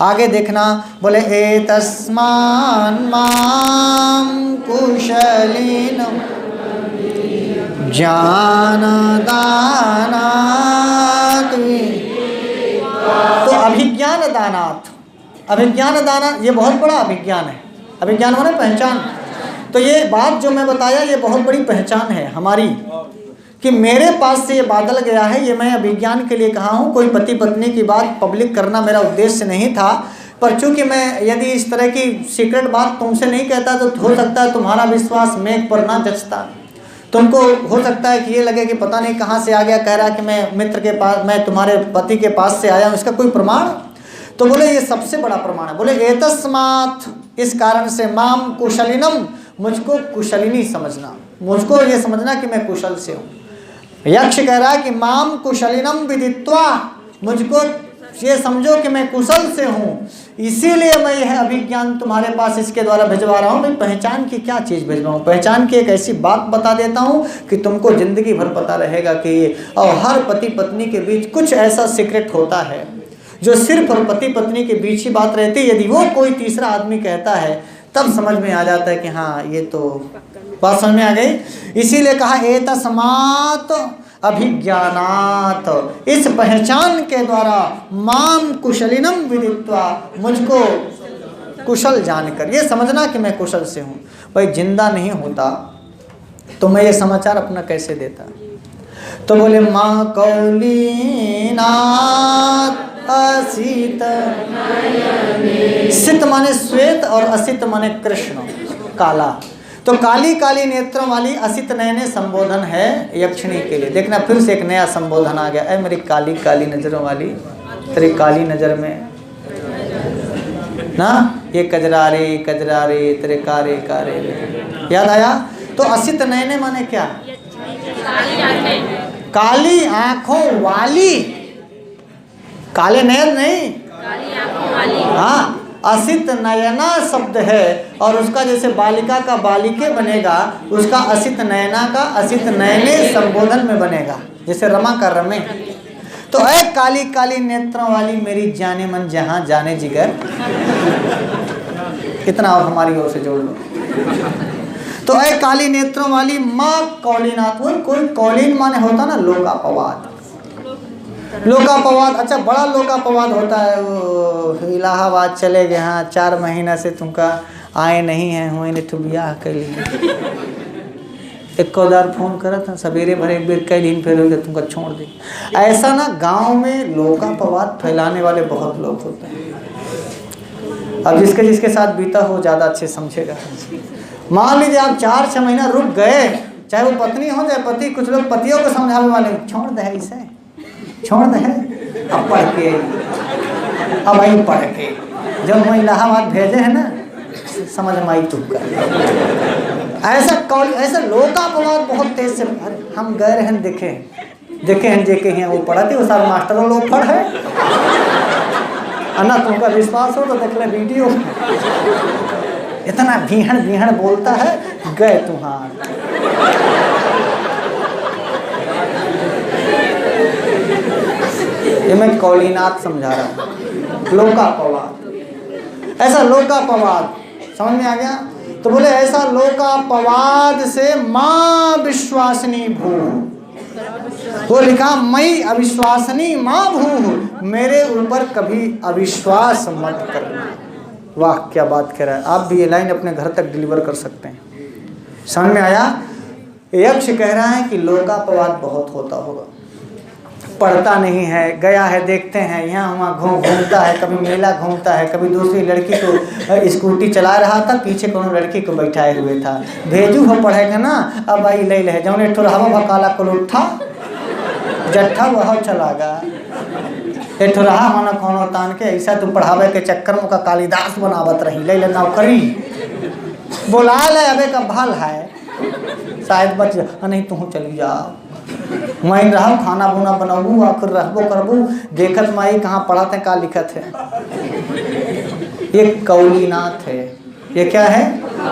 आगे देखना, बोले एतस्मान् मां कुशलिनं ज्ञानदानात्। तो अभिज्ञान दानात्, अभिज्ञान दाना ये बहुत बड़ा अभिज्ञान है। अभिज्ञान माने पहचान। तो ये बात जो मैं बताया ये बहुत बड़ी पहचान है हमारी, कि मेरे पास से ये बादल गया है, ये मैं अभिज्ञान के लिए कहा हूँ। कोई पति पत्नी की बात पब्लिक करना मेरा उद्देश्य नहीं था, पर चूंकि मैं यदि इस तरह की सीक्रेट बात तुमसे नहीं कहता तो हो सकता है तुम्हारा विश्वास मेघ पर ना जचता। तुमको हो सकता है कि ये लगे कि पता नहीं कहाँ से आ गया, कह रहा कि मैं मित्र के पास, मैं तुम्हारे पति के पास से आया हूँ, इसका कोई प्रमाण? तो बोले ये सबसे बड़ा प्रमाण है। बोले एतस्मात्, इस कारण से, माम कुशलिनम, मुझको कुशलिनी समझना, मुझको ये समझना कि मैं कुशल से हूँ। यक्ष कह रहा है कि माम कुशलिनम विदित्वा, मुझको ये समझो कि मैं कुशल से हूँ, इसीलिए मैं यह अभिज्ञान तुम्हारे पास इसके द्वारा भिजवा रहा हूँ। मैं पहचान की क्या चीज़ भिजवाऊँ? पहचान की एक ऐसी बात बता देता हूँ कि तुमको जिंदगी भर पता रहेगा कि, और हर पति पत्नी के बीच कुछ ऐसा सीक्रेट होता है जो सिर्फ और पति पत्नी के बीच ही बात रहती है। यदि वो कोई तीसरा आदमी कहता है तब समझ में आ जाता है कि हाँ ये तो बात समझ में आ गई। इसीलिए कहा एतस्मात् अभिज्ञानात्, इस पहचान के द्वारा, माम कुशलिनम विदित्वा, मुझको कुशल जानकर, ये समझना कि मैं कुशल से हूँ। भाई जिंदा नहीं होता तो मैं ये समाचार अपना कैसे देता? तो बोले माँ कौलीनात् असित, सित माने श्वेत और असित माने कृष्ण, काला। तो काली काली नेत्रों वाली असित नयने संबोधन है यक्षिणी के लिए। देखना फिर से एक नया संबोधन आ गया, मेरी काली काली नजरों वाली, तेरी काली नजर में ना ये कजरारे कजरारे तेरे कारे कारे, याद आया? तो असित नयने माने क्या? काली आंखों वाली, काले नयन नहीं, हाँ, असित नयना शब्द है और उसका जैसे बालिका का बालिके बनेगा, उसका असित नयना का असित नयने संबोधन में बनेगा, जैसे रमा का रमे। तो ऐ काली काली नेत्रों वाली मेरी जाने मन जहां जाने जिगर, इतना और हमारी ओर से जोड़ लो। तो ऐ काली नेत्रों वाली माँ कौलीनाथ, कोई कौलीन माने होता ना लोकापवाद, लोकापवाद। अच्छा बड़ा लोकापवाद होता है, वो इलाहाबाद चले गए, हाँ 4 महीना से तुमका आए नहीं हैं, हुए ने तुम ब्याह कर लिए, एक बार फोन करा था सवेरे भरे एक बेर कैलीन, फिर हो गया तुमका छोड़ दी। ऐसा ना गांव में लोकापवाद फैलाने वाले बहुत लोग होते हैं। अब जिसके जिसके साथ बीता हो ज़्यादा अच्छे समझेगा। मान लीजिए आप 4-6 महीना रुक गए, चाहे वो पत्नी हो चाहे पति, कुछ लोग पतियों को समझाने वाले, छोड़ दे इसे, छोड़ दे, अब पढ़ के, अब आई पढ़ के, जब हम इलाहाबाद भेजे हैं ना, समझ में आई तुमका। ऐसा लोकापवाद बहुत तेज से, अरे हम गए हैं देखे हैं जेके हैं, वो पढ़ा थी, वो सारे मास्टरों लोग पढ़ है, अन्ना तुमका विश्वास हो तो देख ले वीडियो, इतना भीहड़ बोलता है, गए तुम्हार। ये मैं कौलीनाथ समझा रहा हूँ, लोकापवाद, ऐसा लोकापवाद समझ में आ गया? तो बोले ऐसा लोकापवाद से माँ विश्वासनी भू, वो लिखा मैं अविश्वासनी माँ भू, मेरे ऊपर कभी अविश्वास मत करना। वाह क्या बात कह रहा है। आप भी ये लाइन अपने घर तक डिलीवर कर सकते हैं। समझ में आया? यक्ष कह रहा है कि लोकापवाद बहुत होता होगा, पढ़ता नहीं है, गया है देखते हैं, यहाँ वहाँ घूमता है, कभी मेला घूमता है, कभी दूसरी लड़की को स्कूटी चला रहा था, पीछे कोनो लड़की को बैठाए हुए था, भेजू हो पढ़ेगा ना, अब आई ले ले जौन एक ठोरहवा काला कोलुट्ठा जट्ठा वह चलागा, एक ठोरहा माना कोनो तान के, ऐसा तू पढ़ावे के चक्कर में का कालिदास बनावत रही, ले ले नौकरी बोला ले अबे का भल है, शायद बच नहीं तू चली जाओ, वहीं रहो, खाना बुना बनाबू, आखिर रहबो करबू, देखत माई कहाँ पढ़ाते का लिखत है। ये कौलीनाथ है। ये क्या है?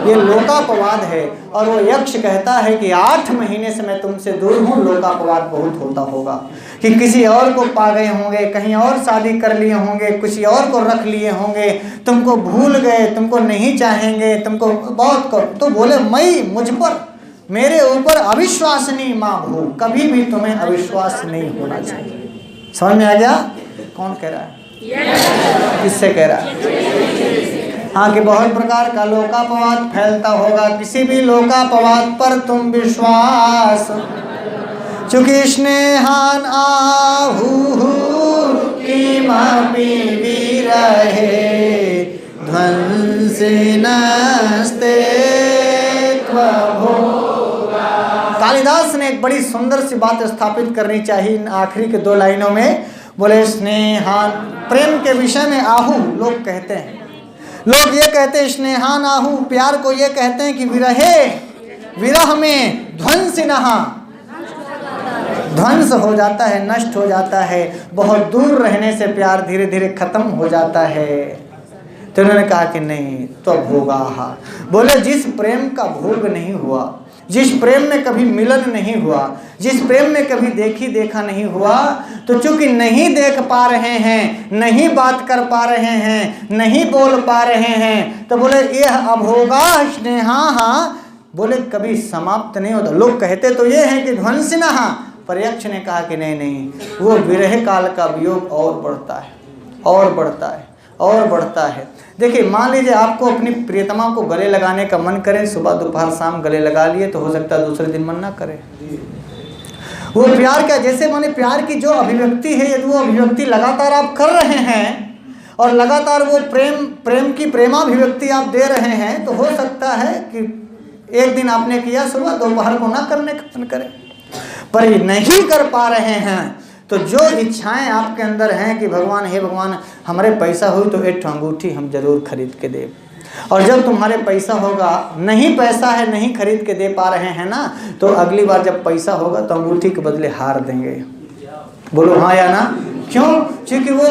ये लोकापवाद है। और वो यक्ष कहता है कि 8 महीने से मैं तुमसे दूर हूँ, लोकापवाद बहुत होता होगा कि किसी और को पा गए होंगे, कहीं और शादी कर लिए होंगे, किसी और को रख लिए होंगे, तुमको भूल गए, तुमको नहीं चाहेंगे, तुमको बहुत। तो बोले मैं मुझ पर, मेरे ऊपर अविश्वास नहीं माँ भू, कभी भी तुम्हें अविश्वास नहीं होना चाहिए। समझ में आ गया? कौन कह रहा है? किससे कह रहा है? हाँ, कि बहुत प्रकार का लोकापवाद फैलता होगा, किसी भी लोकापवाद पर तुम विश्वास, चूंकि स्नेहान आहु किमपि विरहे ध्वंसिनस्ते त्वभोगा। कालिदास ने एक बड़ी सुंदर सी बात स्थापित करनी चाहिए इन आखिरी के 2 लाइनों में। बोले स्नेहान, प्रेम के विषय में आहु लोग कहते हैं, लोग ये कहते हैं स्नेहान आहु, प्यार को ये कहते हैं कि विरहे, विरह में ध्वंसिनहा, ध्वंस हो जाता है, नष्ट हो जाता है, बहुत दूर रहने से प्यार धीरे धीरे खत्म हो जाता है। तो उन्होंने कहा कि नहीं, तो भोगा। बोले जिस प्रेम का भोग नहीं हुआ, जिस प्रेम में कभी मिलन नहीं हुआ, जिस प्रेम में कभी देखी देखा नहीं हुआ, तो चूंकि नहीं देख पा रहे हैं, नहीं बात कर पा रहे हैं, नहीं बोल पा रहे हैं, तो बोले यह अभोगा स्नेहा, बोले कभी समाप्त नहीं होता। लोग कहते तो ये हैं कि ध्वंसिनहा, पर यक्ष ने कहा कि नहीं नहीं, वो विरह काल का वियोग और बढ़ता है, और बढ़ता है, और बढ़ता है। देखिए, मान लीजिए आपको अपनी प्रियतमा को गले लगाने का मन करे, सुबह दोपहर शाम गले लगा लिए, तो हो सकता है दूसरे दिन मन ना करे। वो प्यार क्या, जैसे माने प्यार की जो अभिव्यक्ति है, यदि वो अभिव्यक्ति लगातार आप कर रहे हैं और लगातार वो प्रेम की प्रेमाभिव्यक्ति आप दे रहे हैं, तो हो सकता है कि एक दिन आपने किया, सुबह दोपहर को ना करने का मन करे। पर नहीं कर पा रहे हैं, तो जो इच्छाएं आपके अंदर हैं कि भगवान, हे भगवान, हमारे पैसा हुई तो एक अंगूठी हम जरूर खरीद के दे। और जब तुम्हारे पैसा होगा, नहीं पैसा है, नहीं खरीद के दे पा रहे हैं ना, तो अगली बार जब पैसा होगा तो अंगूठी के बदले हार देंगे। बोलो हाँ या ना? क्यों? क्योंकि वो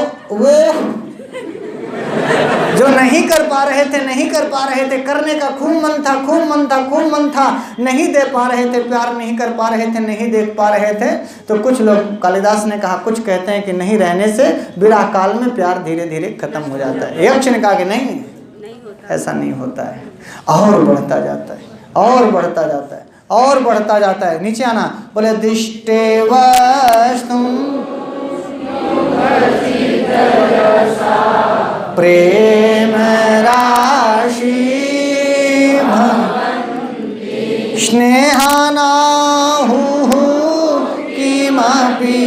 जो नहीं कर पा रहे थे, नहीं कर पा रहे थे, करने का खूब मन था, खूब मन था, खूब मन था, नहीं दे पा रहे थे, प्यार नहीं कर पा रहे थे, नहीं देख पा रहे थे। तो कुछ लोग, कालिदास ने कहा, कुछ कहते हैं कि नहीं रहने से विरह काल में प्यार धीरे धीरे खत्म हो जाता है। यक्ष ने कहा कि नहीं, ऐसा नहीं होता है, और बढ़ता जाता है, और बढ़ता जाता है, और बढ़ता जाता है। नीचे आना। बोले दिष्टे वस्तु प्रेम राशि स्नेहानाहु किमपि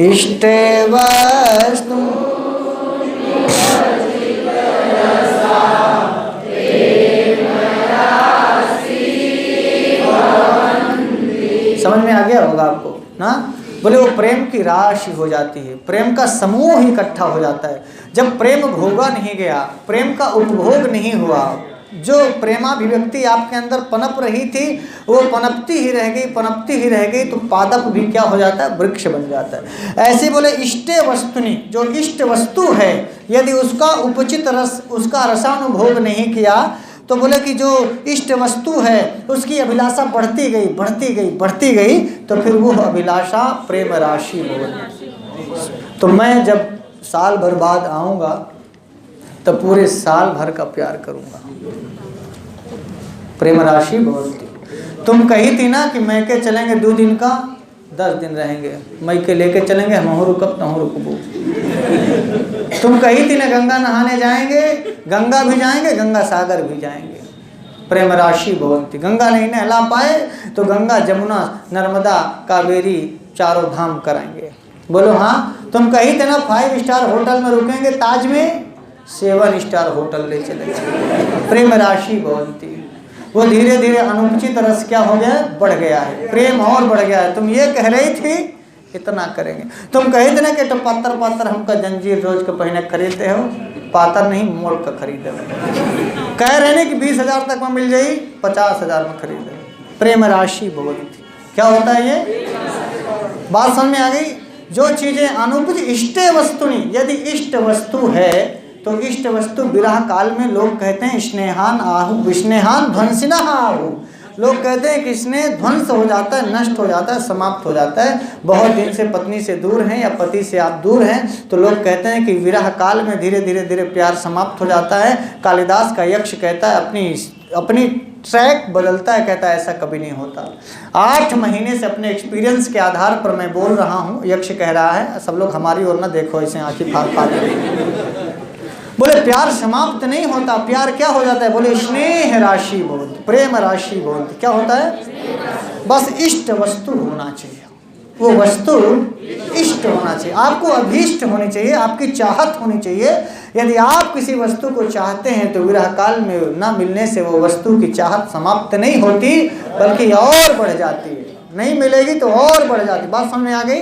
इष्टे वस्तु समझ में आ गया होगा आपको ना? बोले वो प्रेम की राशि हो जाती है, प्रेम का समूह इकट्ठा हो जाता है। जब प्रेम भोगा नहीं गया, प्रेम का उपभोग नहीं हुआ, जो प्रेमाभिव्यक्ति आपके अंदर पनप रही थी वो पनपती ही रह गई, पनपती ही रह गई, तो पादप भी क्या हो जाता है? वृक्ष बन जाता है। ऐसे बोले इष्टे वस्तुनि, जो इष्ट वस्तु है, यदि उसका उपचित रस, उसका रसानुभोग नहीं किया, तो बोले कि जो इष्ट वस्तु है उसकी अभिलाषा बढ़ती गई, बढ़ती गई, बढ़ती गई, तो फिर वो अभिलाषा प्रेम राशि हो गई। तो मैं जब साल भर बाद आऊँगा तो पूरे साल भर का प्यार करूँगा। प्रेम राशि भवति। तुम कही थी ना कि मैके चलेंगे 2 दिन का, 10 दिन रहेंगे, मैके लेके चलेंगे, हम रुकब तहूँ रुकबू। तुम कही थी ना गंगा नहाने जाएंगे, गंगा भी जाएंगे, गंगा सागर भी जाएंगे। प्रेम राशि भवन्ति। गंगा नहीं नहला पाए तो गंगा, जमुना, नर्मदा, कावेरी चारों धाम कराएंगे। बोलो हाँ। तुम कही थे ना 5 स्टार होटल में रुकेंगे, ताज में 7 स्टार होटल ले चलेंगे। प्रेम राशि भवन्ति। वो धीरे धीरे अनुचित रस क्या हो गया? बढ़ गया है, प्रेम और बढ़ गया है। तुम ये कह रही थी इतना करेंगे, तुम कहे थे ना कि तो पातर पातर हमका जंजीर रोज के पहने खरीदते हो, पातर नहीं मोड़ का खरीदे। कह रहे ने कि 20,000 तक में मिल जाई, 50,000 में खरीदे। प्रेम राशि भवन्ति। क्या होता है ये? बात समझ में आ गई? जो चीज़ें अनुपज इष्टे वस्तुनि, यदि इष्ट वस्तु है तो इष्ट वस्तु विरह काल में लोग कहते हैं स्नेहान आहु विस्नेहान ध्वंसिना आहु। लोग कहते हैं कि स्नेह ध्वंस हो जाता है, नष्ट हो जाता है, समाप्त हो जाता है। बहुत दिन से पत्नी से दूर हैं या पति से आप दूर हैं तो लोग कहते हैं कि विरह काल में धीरे धीरे धीरे प्यार समाप्त हो जाता है। कालिदास का यक्ष कहता है अपनी ट्रैक बदलता है, कहता है ऐसा कभी नहीं होता। 8 महीने से अपने एक्सपीरियंस के आधार पर मैं बोल रहा हूँ, यक्ष कह रहा है। सब लोग हमारी ओर ना देखो ऐसे आँखें फाड़ फाड़। बोले प्यार समाप्त नहीं होता, प्यार क्या हो जाता है? बोले स्नेह राशि बोलते, प्रेम राशि बोलते। क्या होता है? बस इष्ट वस्तु होना चाहिए, वो वस्तु इष्ट होना चाहिए, आपको अभीष्ट होनी चाहिए, आपकी चाहत होनी चाहिए। यदि आप किसी वस्तु को चाहते हैं तो विरह काल में न मिलने से वो वस्तु की चाहत समाप्त नहीं होती बल्कि और बढ़ जाती है। नहीं मिलेगी तो और बढ़ जाती। बात समझ में आ गई?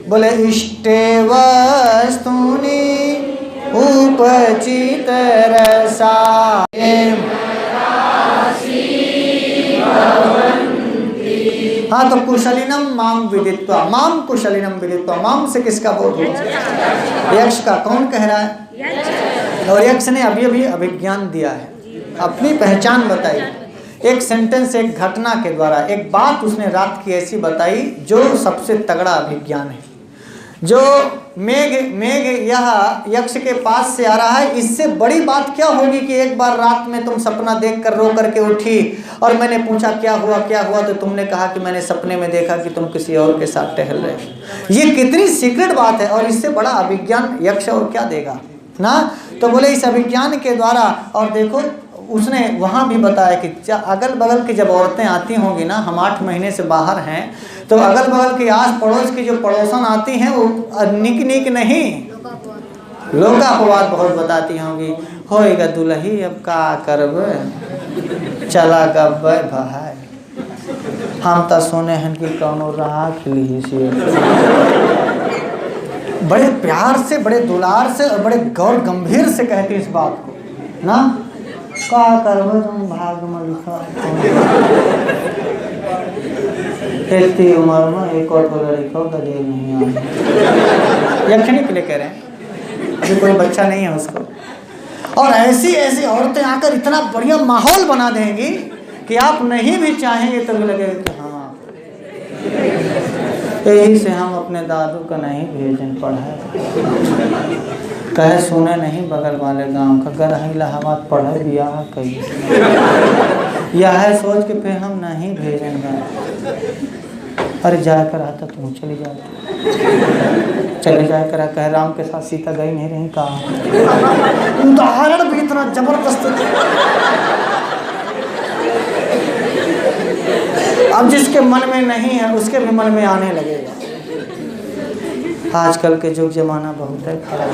बोले इष्टे वस्तुनि उपचित रसा। हाँ, तो कुशलिनम माम विदित्वा, माम कुशलिनम विदित्वा। माम से किसका बोध हुआ? यक्ष का। कौन कह रहा है? और यक्ष ने अभी अभी अभिज्ञान दिया है, अपनी पहचान बताई। एक सेंटेंस, एक घटना के द्वारा, एक बात उसने रात की ऐसी बताई जो सबसे तगड़ा अभिज्ञान है। जो मेघ यह यक्ष के पास से आ रहा है, इससे बड़ी बात क्या होगी कि एक बार रात में तुम सपना देखकर रो करके उठी और मैंने पूछा क्या हुआ तो तुमने कहा कि मैंने सपने में देखा कि तुम किसी और के साथ टहल रहे हो। ये कितनी सीक्रेट बात है, और इससे बड़ा अभिज्ञान यक्ष और क्या देगा ना। तो बोले इस अभिज्ञान के द्वारा, और देखो उसने वहाँ भी बताया कि अगल बगल की जब औरतें आती होंगी ना, हम 8 महीने से बाहर हैं, तो अगल बगल की आस पड़ोस की जो पड़ोसन आती हैं वो निक नहीं, लोकापवाद बहुत बताती होंगी। होएगा दुल्ही अब का करब, चला गब भाई, हम तो सोने हैं कि कौनो राख ली से। बड़े प्यार से, बड़े दुलार से और बड़े गौर गंभीर से कहती इस बात को ना। का करब तुम भाग में लिखा, इतनी उम्र में एक और लड़का गधे नहीं आ। यक्षिणी के लिए कह रहे हैं, अभी कोई बच्चा नहीं है उसको। और ऐसी ऐसी औरतें आकर इतना बढ़िया माहौल बना देंगी कि आप नहीं भी चाहेंगे तो भी लगेगा कि हाँ। यही से हम अपने दादू का नहीं भेजन पढ़ाए, कहे सुने नहीं बगल वाले गांव का, गर इलाहाबाद पढ़े बियाह कही, यह है सोच के फिर हम नहीं भेजेंगे। अरे जाकर आता तुम चली जाती, चले जाकर कह राम के साथ सीता गई नहीं रही कहा। उदाहरण भी इतना जबरदस्त। अब जिसके मन में नहीं है उसके भी मन में आने लगेगा। आजकल के जुग जमाना बहुत है खराब,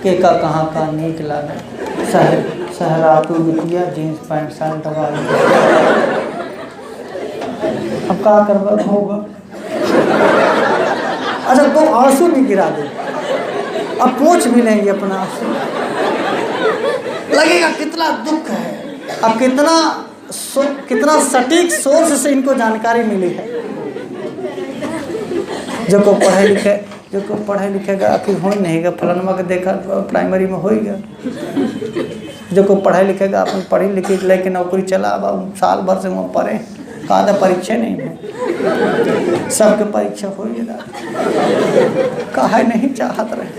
के का कहाँ का नीक लगे, सहरातू बिटिया जीन्स पैंट शर्ट वाली। अब क्या करवा होगा? अच्छा तो आंसू भी गिरा दे, अब पोंछ भी लेंगे अपना आंसू, लगेगा कितना दुख है। अब कितना सटीक सोर्स से इनको जानकारी मिली है। जो को पढ़े लिखेगा कि हो नहीं गा, फलानमा के देखा प्राइमरी में होएगा। जो को पढ़े लिखेगा अपन पढ़ी लिखी लेकिन नौकरी चला, अब साल भर से वहाँ पढ़े, कहा परीक्षा नहीं है, सबके परीक्षा हो गया। कहा नहीं चाहत रहे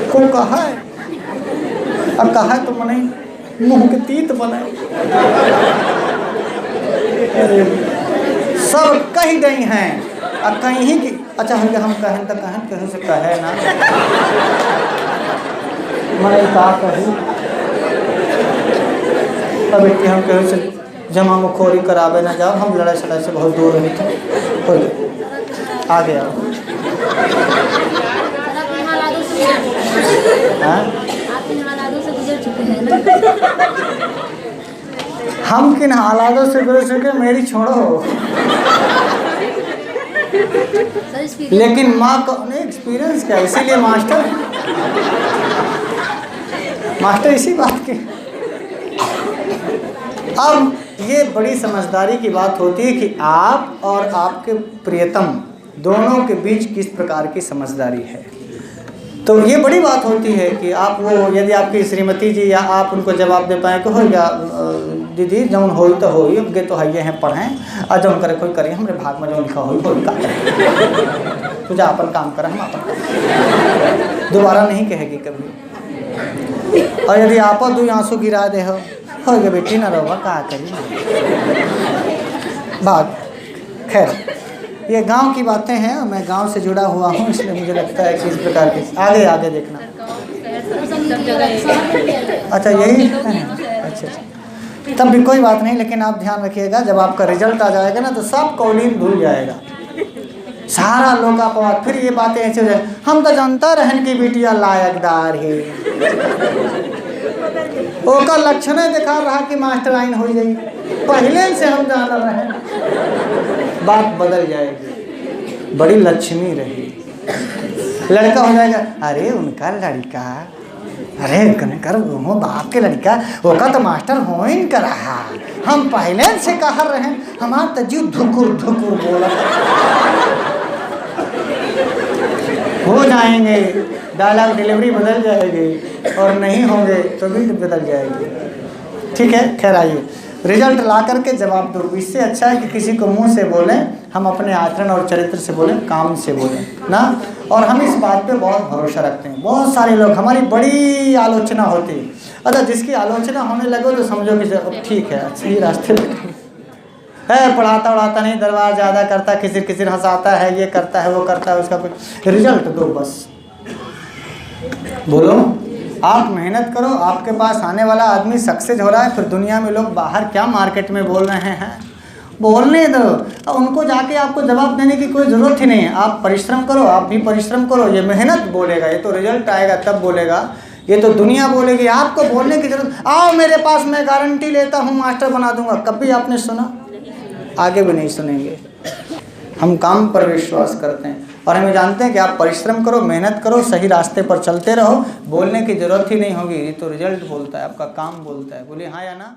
को, कहा है अब कहा तो मने मुँह के तीत बनाए, सब कहीं नहीं हैं अब कहीं की। अच्छा हम कहें तो कहें से कहे ना, मैं का कहूँ अब इतनी हम कहे से जमा मुखोरी करावे ना जाओ, हम लड़ाई सड़ाई से बहुत दूर रहे थे। आ गया हम किन हालातों से गुजर चुके मेरी छोड़ो, लेकिन माँ को एक्सपीरियंस क्या, इसीलिए मास्टर इसी बात के। अब ये बड़ी समझदारी की बात होती है कि आप और आपके प्रियतम दोनों के बीच किस प्रकार की समझदारी है। तो ये बड़ी बात होती है कि आप वो यदि आपकी श्रीमती जी या आप उनको जवाब दे पाए कि हो गया दीदी जौन हो तो हो गे तो है हैं पढ़ें और जौन करे कोई करे हमारे भाग में जो लिखा हो तुझा अपन काम कर हम अपन दोबारा नहीं कहेगी कभी। और यदि आप दो आंसू गिरा दे हो गया बेटी ना रहोगा क्या करी बात। खैर ये गांव की बातें हैं, मैं गांव से जुड़ा हुआ हूँ इसलिए मुझे लगता है कि इस प्रकार के आगे देखना। अच्छा यही अच्छा तब भी कोई बात नहीं, लेकिन आप ध्यान रखिएगा जब आपका रिजल्ट आ जाएगा ना तो सब कौलीन धुल जाएगा, सारा लोकापवाद। फिर ये बातें ऐसे हो जाए हम तो जानता रहन की बिटिया लायकदार है ओका लक्षण दिखा रहा कि मास्टर लाइन हो जाएगी, पहले से हम जान रहे हैं, बात बदल जाएगी, बड़ी लक्ष्मी रही। लड़का हो जाएगा अरे उनका लड़का अरे कर वो बाप के लड़का ओका तो मास्टर हो ही कर रहा, हम पहले से कह रहे हैं हमारा तो जीव धुकुर धुकुर बोला हो जाएंगे, डायलॉग डिलीवरी बदल जाएगी और नहीं होंगे तो भी बदल जाएगी। ठीक है खैर आइए रिजल्ट ला करके जवाब दो। इससे अच्छा है कि किसी को मुंह से बोलें, हम अपने आचरण और चरित्र से बोलें, काम से बोलें ना। और हम इस बात पे बहुत भरोसा रखते हैं, बहुत सारे लोग हमारी बड़ी आलोचना होती है, अच्छा जिसकी आलोचना होने लगे तो समझो कि ठीक है सही रास्ते है, पढ़ाता उड़ाता नहीं, दरबार ज़्यादा करता, किसी हंसाता है, ये करता है वो करता है, उसका कोई रिजल्ट दो बस। बोलो आप मेहनत करो, आपके पास आने वाला आदमी सक्सेस हो रहा है, फिर दुनिया में लोग बाहर क्या मार्केट में बोल रहे हैं बोलने दो, अब उनको जाके आपको जवाब देने की कोई ज़रूरत ही नहीं है। आप परिश्रम करो, आप भी परिश्रम करो, ये मेहनत बोलेगा, ये तो रिजल्ट आएगा तब बोलेगा, ये तो दुनिया बोलेगी, आपको बोलने की जरूरत। आओ मेरे पास मैं गारंटी लेता हूँ मास्टर बना दूंगा, कभी आपने सुना? आगे भी नहीं सुनेंगे। हम काम पर विश्वास करते हैं और हमें जानते हैं कि आप परिश्रम करो, मेहनत करो, सही रास्ते पर चलते रहो, बोलने की ज़रूरत ही नहीं होगी, ये तो रिजल्ट बोलता है, आपका काम बोलता है। बोलिए हाँ या ना।